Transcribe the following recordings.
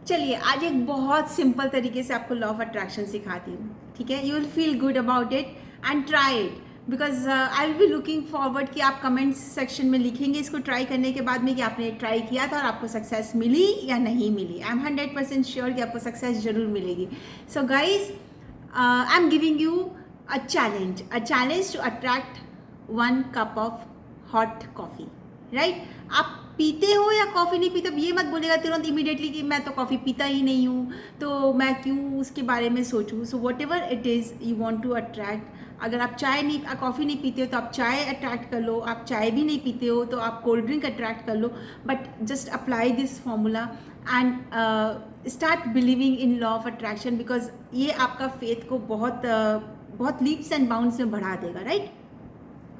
चलिए आज एक बहुत सिंपल तरीके से आपको लॉ ऑफ अट्रैक्शन सिखाती हूँ, ठीक है। You will feel good about it and try it because I will be looking forward कि आप कमेंट्स सेक्शन में लिखेंगे इसको ट्राई करने के बाद में कि आपने ट्राई किया था और आपको सक्सेस मिली या नहीं मिली। आई एम 100% श्योर कि आपको सक्सेस जरूर मिलेगी। So guys, I am giving you a challenge to attract 1 cup of hot coffee, right. आप पीते हो या कॉफ़ी नहीं पीते, ये मत बोलेगा तुरंत इमीडिएटली कि मैं तो कॉफ़ी पीता ही नहीं हूँ तो मैं क्यों उसके बारे में सोचूँ। So whatever it is you want to attract, अगर आप कॉफ़ी नहीं पीते हो तो आप चाय अट्रैक्ट कर लो, आप चाय भी नहीं पीते हो तो आप कोल्ड ड्रिंक अट्रैक्ट कर लो। But just apply this formula and start believing in law of attraction, because ये आपका फेथ को बहुत लीप्स एंड बाउंड्स में बढ़ा देगा, right.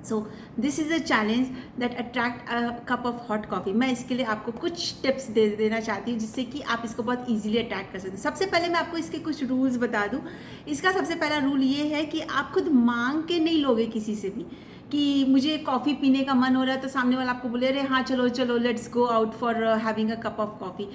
So this is a challenge that attract a cup of hot coffee. मैं इसके लिए आपको कुछ टिप्स दे देना चाहती हूँ जिससे कि आप इसको बहुत इजीली अट्रैक्ट कर सकते हैं। सबसे पहले मैं आपको इसके कुछ रूल्स बता दूँ। इसका सबसे पहला रूल ये है कि आप खुद मांग के नहीं लोगे किसी से भी कि मुझे कॉफ़ी पीने का मन हो रहा है तो सामने वाला आपको बोले अरे हाँ चलो चलो let's go out for having a cup of coffee.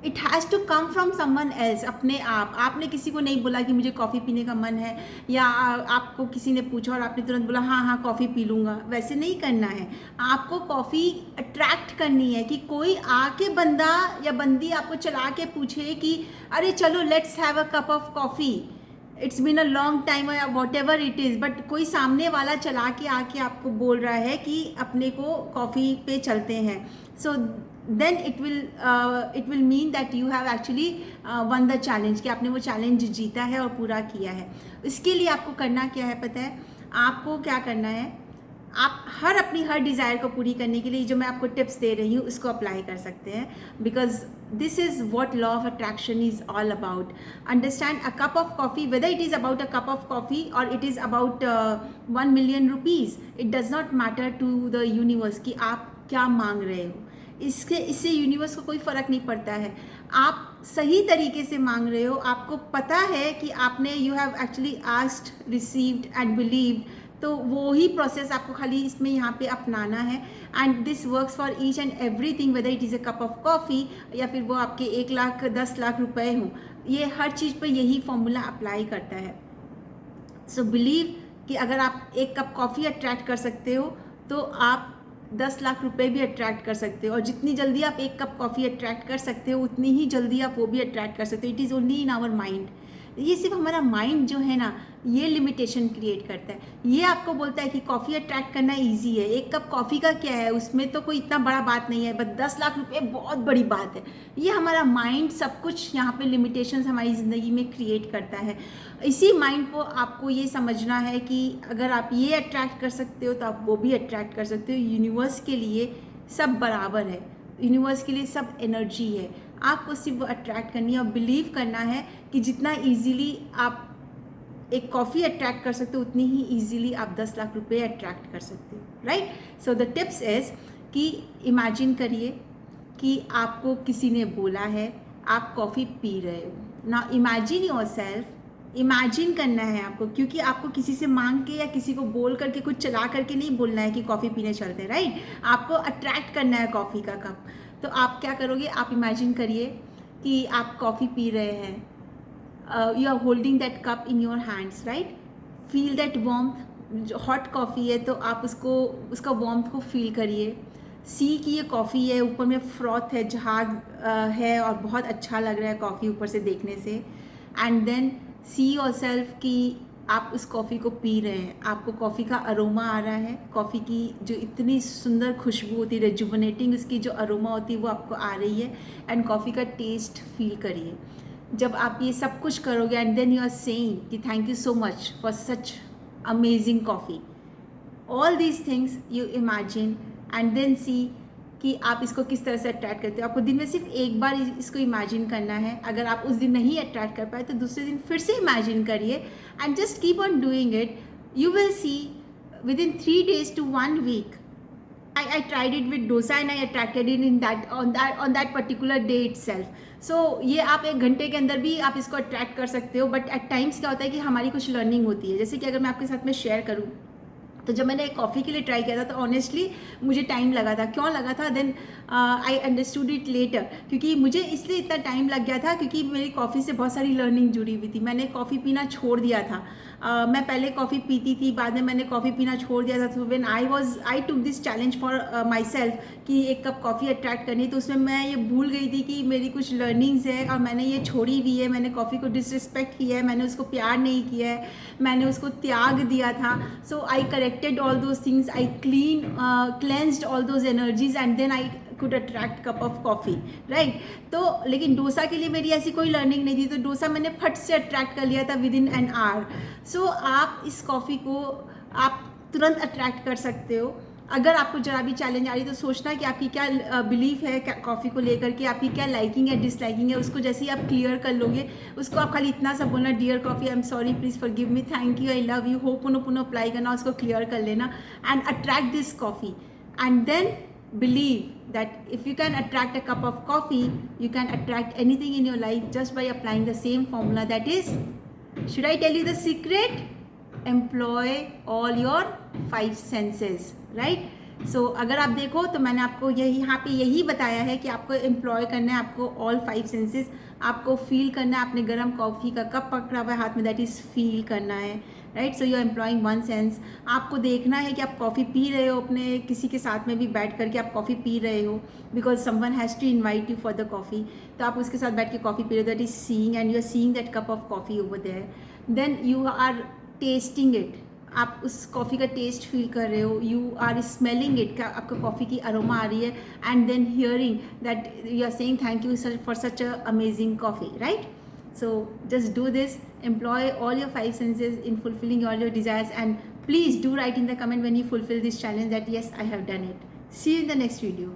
It has to come from someone else, अपने आप। आपने किसी को नहीं बोला कि मुझे कॉफ़ी पीने का मन है, या आपको किसी ने पूछा और आपने तुरंत बोला हाँ हाँ कॉफ़ी पी लूँगा। वैसे नहीं करना है। आपको कॉफ़ी अट्रैक्ट करनी है कि कोई आके बंदा या बंदी आपको चला के पूछे कि अरे चलो let's have a cup of coffee, it's been a long time या whatever it is, but कोई सामने वाला चला के आके आपको बोल रहा है कि अपने को कॉफ़ी पे चलते हैं। So then it will mean that you have actually won the challenge, कि आपने वो चैलेंज जीता है और पूरा किया है। इसके लिए आपको करना क्या है पता है? आपको क्या करना है, आप अपनी हर डिज़ायर को पूरी करने के लिए जो मैं आपको टिप्स दे रही हूँ उसको अप्लाई कर सकते हैं, because this is what law of attraction is all about. Understand, a cup of coffee, whether it is about a cup of coffee और it is about 1 million rupees, it does not matter to the universe कि आप क्या मांग रहे हो। इससे universe को कोई फ़र्क नहीं पड़ता है। आप सही तरीके से मांग रहे हो, आपको पता है कि आपने you have actually asked, received and believed, तो वो ही प्रोसेस आपको खाली इसमें यहाँ पे अपनाना है। And this works for each and everything, weather it is a cup of coffee या फिर वो आपके 1 लाख 10 लाख रुपए हों, ये हर चीज़ पे यही फॉर्मूला अप्लाई करता है। सो बिलीव कि अगर आप 1 कप कॉफ़ी अट्रैक्ट कर सकते हो तो आप 10 लाख रुपए भी अट्रैक्ट कर सकते हो, और जितनी जल्दी आप 1 कप कॉफ़ी अट्रैक्ट कर सकते हो उतनी ही जल्दी आप वो भी अट्रैक्ट कर सकते हो। It is only in our mind. ये सिर्फ हमारा माइंड जो है ना, ये लिमिटेशन क्रिएट करता है। ये आपको बोलता है कि कॉफ़ी अट्रैक्ट करना ईजी है, 1 कप कॉफ़ी का क्या है, उसमें तो कोई इतना बड़ा बात नहीं है, बट 10 लाख रुपए बहुत बड़ी बात है। ये हमारा माइंड सब कुछ यहाँ पे लिमिटेशंस हमारी ज़िंदगी में क्रिएट करता है। इसी माइंड को आपको ये समझना है कि अगर आप ये अट्रैक्ट कर सकते हो तो आप वो भी अट्रैक्ट कर सकते हो। यूनिवर्स के लिए सब बराबर है, यूनिवर्स के लिए सब एनर्जी है। आपको सिर्फ अट्रैक्ट करनी है और बिलीव करना है कि जितना इजीली आप एक कॉफ़ी अट्रैक्ट कर सकते हो उतनी ही इजीली आप 10 लाख रुपए अट्रैक्ट कर सकते हो, right. So the tips is कि इमेजिन करिए कि आपको किसी ने बोला है आप कॉफ़ी पी रहे हो। ना इमेजिन योरसेल्फ, इमेजिन करना है आपको, क्योंकि आपको किसी से मांग के या किसी को बोल करके कुछ चला करके नहीं बोलना है कि कॉफ़ी पीने चलते हैं, राइट। आपको अट्रैक्ट करना है कॉफ़ी का कप। तो आप क्या करोगे, आप इमेजिन करिए कि आप कॉफ़ी पी रहे हैं, you are holding that cup in your hands, right? Feel that warmth। Hot coffee है तो आप उसका वार्मथ को फील करिए। सी कि ये कॉफ़ी है, ऊपर में फ्रॉथ है, झाग है और बहुत अच्छा लग रहा है कॉफ़ी ऊपर से देखने से। And then see yourself कि आप उस कॉफ़ी को पी रहे हैं, आपको कॉफ़ी का अरोमा आ रहा है, कॉफ़ी की जो इतनी सुंदर खुशबू होती है, रेजुवनेटिंग उसकी जो अरोमा होती है वो आपको आ रही है। एंड कॉफ़ी का टेस्ट फील करिए। जब आप ये सब कुछ करोगे and then you are saying कि thank you so much for such amazing coffee, all these things you imagine and then see कि आप इसको किस तरह से अट्रैक्ट करते हो। आपको दिन में सिर्फ एक बार इसको इमेजिन करना है। अगर आप उस दिन नहीं अट्रैक्ट कर पाए तो दूसरे दिन फिर से इमेजिन करिए and just keep on doing it. You will see with in 3 days to 1 week, I tried it with dosa and I attracted it in that on that particular day itself. So ये आप 1 घंटे के अंदर भी आप इसको attract कर सकते हो। बट एट टाइम्स क्या होता है कि हमारी कुछ लर्निंग होती है। जैसे कि अगर मैं आपके साथ में शेयर करूँ, तो जब मैंने कॉफ़ी के लिए ट्राई किया था तो ऑनेस्टली मुझे टाइम लगा था. क्यों लगा था? Then I understood it later. क्योंकि मुझे इसलिए इतना टाइम लग गया था क्योंकि मेरी कॉफ़ी से बहुत सारी लर्निंग जुड़ी हुई थी. मैंने कॉफ़ी पीना छोड़ दिया था. मैं पहले कॉफ़ी पीती थी, बाद में मैंने कॉफ़ी पीना छोड़ दिया था. तो when I took this challenge for my self कि एक कप कॉफ़ी अट्रैक्ट करनी, तो उसमें मैं ये भूल गई थी कि मेरी कुछ लर्निंग्स है और मैंने ये छोड़ी हुई है. मैंने कॉफ़ी को डिसरिस्पेक्ट किया है, मैंने उसको प्यार नहीं किया है, मैंने उसको त्याग दिया था. So I corrected all those things, I cleansed all those energies and then I could attract cup of coffee, right. तो लेकिन डोसा के लिए मेरी ऐसी कोई लर्निंग नहीं थी, तो डोसा मैंने फट से अट्रैक्ट कर लिया था विद इन एन आवर. सो आप इस कॉफ़ी को आप तुरंत अट्रैक्ट कर सकते हो. अगर आपको जरा भी चैलेंज आ रही है तो सोचना कि आपकी क्या बिलीफ है कॉफ़ी को लेकर के, आपकी क्या लाइकिंग है डिसलाइकिंग है. उसको जैसे ही आप क्लियर कर लोगे, उसको आप खाली इतना सा बोलना, dear coffee I am sorry, please forgive me, thank you, I love you, hope पुनः अप्लाई करना, उसको क्लियर कर लेना and attract this coffee. And then believe that if you can attract a cup of coffee, you can attract anything in your life just by applying the same formula. That is, should I tell you the secret? Employ all your 5 senses, right? So अगर आप देखो तो मैंने आपको यहाँ पे यही बताया है कि आपको एम्प्लॉय करना है, आपको ऑल 5 सेंसेस, आपको फील करना है. आपने गर्म कॉफ़ी का कप पकड़ा हुआ है हाथ में, दैट इज़ फील करना है, right. So you are employing 1 sense. आपको देखना है कि आप कॉफ़ी पी रहे हो, अपने किसी के साथ में भी बैठ करके आप कॉफ़ी पी रहे हो, because someone has to invite you for the coffee. तो आप उसके साथ बैठ के कॉफ़ी पी रहे हो, that is seeing and you are seeing that cup of coffee over there. Then you are testing it, आप उस कॉफ़ी का टेस्ट फील कर रहे हो, यू आर स्मेलिंग इट, क्या आपको कॉफ़ी की अरोमा आ रही है, and then hearing that you are saying thank you for such a amazing coffee, right. So just do this, employ all your 5 senses in fulfilling all your desires, and please do write in the comment when you fulfill this challenge that yes, I have done it. See you in the next video.